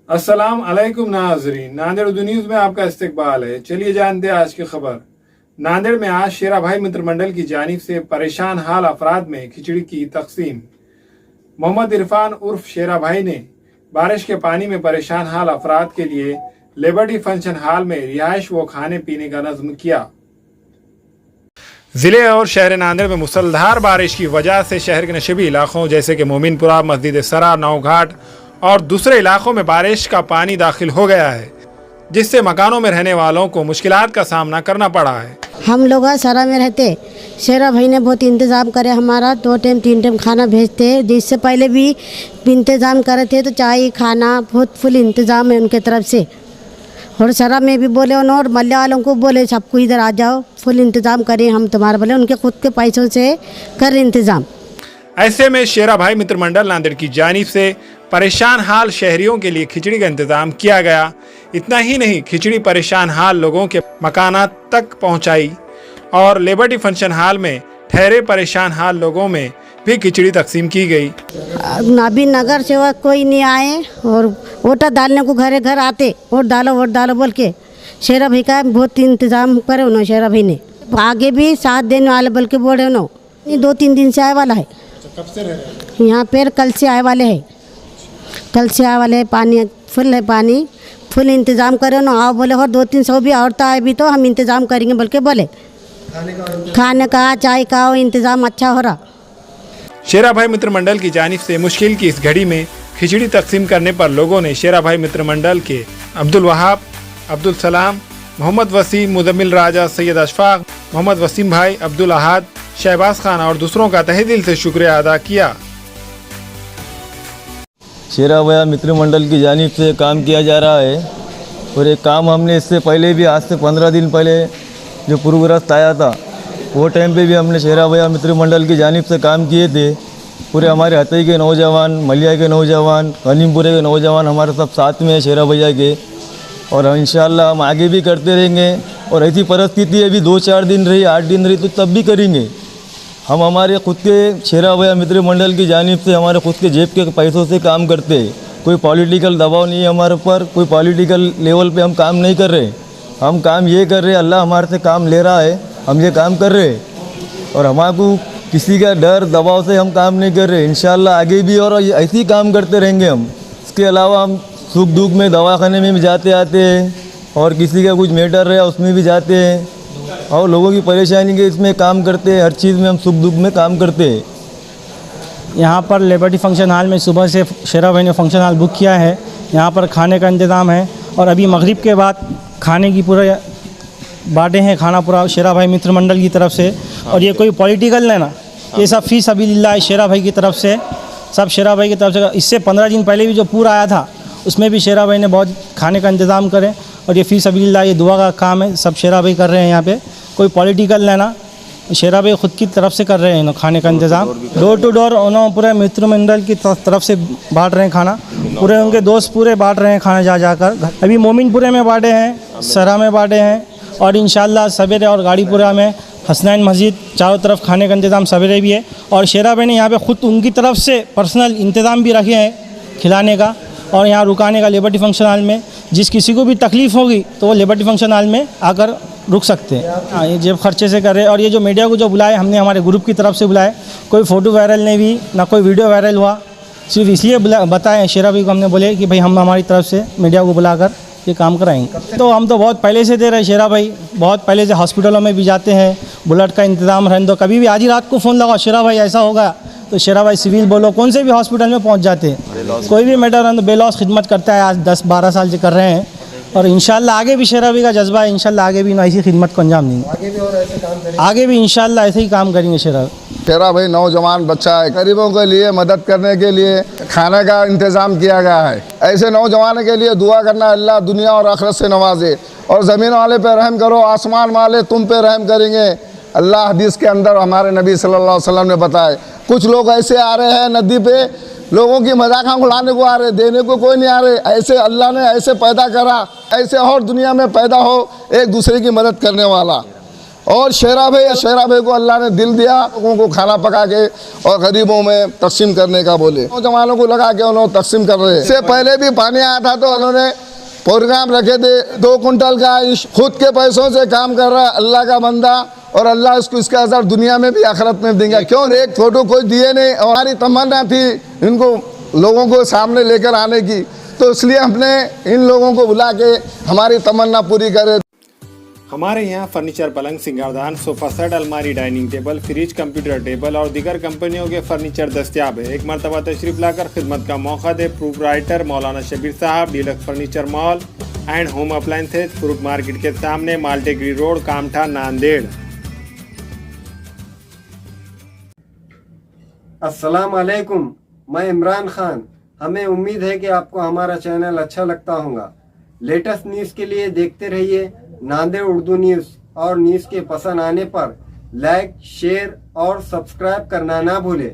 अस्सलाम अलैकुम नाजरीन, नांदेड़ न्यूज में आपका इस्तकबाल है। चलिए जानते हैं आज की खबर। नांदेड़ में आज शेरा भाई मित्र मंडल की जानिब से परेशान हाल अफराद में खिचड़ी की तकसीम। मोहम्मद इरफान उर्फ शेरा भाई ने बारिश के पानी में परेशान हाल अफराद के लिए लिबर्टी फंक्शन हॉल में रिहाइश व खाने पीने का नज़्म किया। जिले और शहर नांदेड़ में मुसलधार बारिश की वजह से शहर के नशेबी इलाकों जैसे कि मोमिनपुरा, मस्जिद सरा, नौघाट और दूसरे इलाकों में बारिश का पानी दाखिल हो गया है, जिससे मकानों में रहने वालों को मुश्किलात का सामना करना पड़ा है। हम लोग सरा में रहते, शेरा भाई ने बहुत इंतज़ाम करे, हमारा 2 टाइम 3 टाइम खाना भेजते। जिससे पहले भी इंतज़ाम करे थे, तो चाय खाना बहुत फुल इंतज़ाम है उनके तरफ से। और सरा में भी बोले और मल्ले वालों को बोले सबको इधर आ जाओ, फुल इंतज़ाम करें हम तुम्हारा, बोले उनके खुद के पैसों से कर इंतज़ाम। ऐसे में शेरा भाई मित्र मंडल नांदेड़ की जानिब से परेशान हाल शहरियों के लिए खिचड़ी का इंतजाम किया गया। इतना ही नहीं, खिचड़ी परेशान हाल लोगों के मकानात तक पहुंचाई और लिबर्टी फंक्शन हॉल में ठहरे परेशान हाल लोगों में भी खिचड़ी तकसीम की गई। अभी नगर सेवक कोई नहीं आए और वोटा डालने को घरे घर आते, वोट डालो बोल के शेरा भाई का बहुत इंतजाम करे उन्होंने। शेरा भाई ने आगे भी साथ देने वाले बोल के बोले उन्होंने। 2-3 दिन से आए वाला है। कब से रह रहे हैं यहाँ पर? कल से आए वाले हैं, कल से आए वाले हैं। पानी फुल है, पानी फुल इंतज़ाम करे ना। आओ बोले और 200-300 भी औरतें आए भी तो हम इंतज़ाम करेंगे बोल के बोले। खाने का चाय का इंतज़ाम अच्छा हो रहा। शेरा भाई मित्र मंडल की जानिब से मुश्किल की इस घड़ी में खिचड़ी तकसीम करने पर लोगों ने शेरा भाई मित्र मंडल के अब्दुल वहाब, अब्दुल सलाम, मोहम्मद वसीम, मुजम्मिल राजा, सैयद अशफाक, मोहम्मद वसीम भाई, अब्दुल अहाद, शहबाज खान और दूसरों का तहे दिल से शुक्रिया अदा किया। शेरा भाई मित्र मंडल की जानिब से काम किया जा रहा है और ये काम हमने इससे पहले भी, आज से 15 दिन पहले जो पूर्वग्रस्त आया था वो टाइम पे भी हमने शेरा भाई मित्र मंडल की जानिब से काम किए थे। पूरे हमारे हतई के नौजवान, मलिया के नौजवान, कलीमपुरे के नौजवान हमारे सब साथ में है शेरा भैया के, और इंशाल्लाह हम आगे भी करते रहेंगे। और ऐसी परिस्थिति अभी 2-4 दिन रही, 8 दिन रही तो तब भी करेंगे। हम हमारे खुद के शेरा भाई मित्र मंडल की जानिब से हमारे खुद के जेब के पैसों से काम करते हैं। कोई पॉलिटिकल दबाव नहीं है हमारे ऊपर, कोई पॉलिटिकल लेवल पे हम काम नहीं कर रहे। हम काम ये कर रहे, अल्लाह हमारे से काम ले रहा है, हम ये काम कर रहे और हमारे किसी का डर दबाव से हम काम नहीं कर रहे। इंशाल्लाह आगे भी और ऐसे ही काम करते रहेंगे हम। इसके अलावा हम सुख दुख में दवाखाने में भी जाते आते हैं और किसी का कुछ मैटर रहा उसमें भी जाते हैं और लोगों की परेशानी के इसमें काम करते हैं। हर चीज़ में हम सुख दुख में काम करते हैं। यहाँ पर लिबर्टी फंक्शन हॉल में सुबह से शेरा भाई ने फंक्शन हॉल बुक किया है। यहाँ पर खाने का इंतज़ाम है और अभी मगरिब के बाद खाने की पूरा बांटे हैं, खाना पूरा शेरा भाई मित्र मंडल की तरफ से। और ये कोई पॉलिटिकल नहीं ना, ये सब फी सबिलिल्लाह है शेरा भाई की तरफ से, सब शेरा भाई की तरफ से। इससे 15 दिन पहले भी जो पूरा आया था उसमें भी शेरा भाई ने बहुत खाने का इंतज़ाम करे और ये फी सबिलिल्लाह, ये दुआ का काम है, सब शेरा भाई कर रहे हैं। यहाँ पे कोई पॉलिटिकल लेना, शेरा भाई ख़ुद की तरफ से कर रहे हैं खाने का इंतज़ाम। डोर टू डोर उन्होंने पूरे मित्र मंडल की तरफ से बांट रहे हैं खाना, पूरे उनके दोस्त पूरे बांट रहे हैं खाना जा जाकर। अभी मोमिनपुरे में बांटे हैं, सरा में बांटे हैं और इंशाल्लाह सवेरे और गाड़ीपुरा में हसनैन मस्जिद चारों तरफ खाने का इंतज़ाम सवेरे भी है। और शेरा भाई ने यहाँ पे ख़ुद उनकी तरफ से पर्सनल इंतज़ाम भी रखे हैं खिलाने का और यहाँ रुकाने का लिबर्टी फंक्शन हॉल में। जिस किसी को भी तकलीफ़ होगी तो वो लिबर्टी फंक्शन हॉल में आकर रुक सकते हैं। हाँ, ये जेब खर्चे से कर रहे हैं। और ये जो मीडिया को जो बुलाए, हमने हमारे ग्रुप की तरफ से बुलाए, कोई फ़ोटो वायरल नहीं हुई, ना कोई वीडियो वायरल हुआ, सिर्फ इसलिए बताए शेरा भाई को हमने बोले कि भाई हम हमारी तरफ से मीडिया को बुलाकर ये काम कराएंगे। तो हम तो बहुत पहले से दे रहे हैं शेरा भाई, बहुत पहले से हॉस्पिटलों में भी जाते हैं, बुलेट का इंतज़ाम रहने दो। कभी भी आज ही रात को फ़ोन लगाओ शेरा भाई ऐसा होगा तो शेरा भाई सिविल बोलो कौन से भी हॉस्पिटल में पहुंच जाते हैं। कोई भी मैटर है तो बेलॉस खिदमत करता है, आज 10-12 साल से कर रहे हैं और इंशाल्लाह आगे भी शेरा भाई का जज्बा है, इंशाल्लाह आगे भी ऐसी खिदमत को अंजाम देंगे। आगे भी इंशाल्लाह ऐसे ही काम करेंगे। शेरा भाई नौजवान बच्चा है, गरीबों के लिए मदद करने के लिए खाने का इंतज़ाम किया गया है। ऐसे नौजवानों के लिए दुआ करना, अल्लाह दुनिया और आखिरत से नवाजे और ज़मीन वाले पे रहम करो, आसमान वाले तुम पे रहम करेंगे। अल्लाह हदीस के अंदर हमारे नबी सल्लल्लाहु अलैहि वसल्लम ने बताए, कुछ लोग ऐसे आ रहे हैं नदी पे, लोगों की मजाक उड़ाने को आ रहे, देने को कोई नहीं आ रहे। ऐसे अल्लाह ने ऐसे पैदा करा, ऐसे और दुनिया में पैदा हो एक दूसरे की मदद करने वाला। और शेरा भाई को अल्लाह ने दिल दिया, लोगों को खाना पका के और गरीबों में तकसीम करने का बोले, नौजवानों को लगा के उन्होंने तकसीम कर रहे हैं। इससे पहले भी पानी आया था तो उन्होंने प्रोग्राम रखे थे, 2 कुंटल का खुद के पैसों से काम कर रहा है अल्लाह का बंदा, और अल्लाह इसको इसका असर दुनिया में भी आखिरत में देंगे। क्यों एक फोटो कोई दिए नहीं, और हमारी तमन्ना थी इनको लोगों को सामने लेकर आने की, तो इसलिए हमने इन लोगों को बुला के हमारी तमन्ना पूरी करे। हमारे यहाँ फर्नीचर, पलंग, सिंगारदान, सोफा सेट, अलमारी, dining table, fridge, computer table और दीगर कंपनियों के फर्नीचर दस्तियाब है। एक मरतबा तशरीफ लाकर खिदमत का मौका दे। प्रोपराइटर मौलाना शबीर साहब, deluxe furniture mall and home appliances, fruit market के सामने, माल्टेगिरी रोड, कामठा, नांदेड़। अस्सलाम वालेकुम, मैं इमरान खान। हमें उम्मीद है कि आपको हमारा चैनल अच्छा लगता होगा। लेटेस्ट न्यूज़ के लिए देखते रहिए नांदेड़ उर्दू न्यूज़, और न्यूज़ के पसंद आने पर लाइक, शेयर और सब्सक्राइब करना ना भूलें।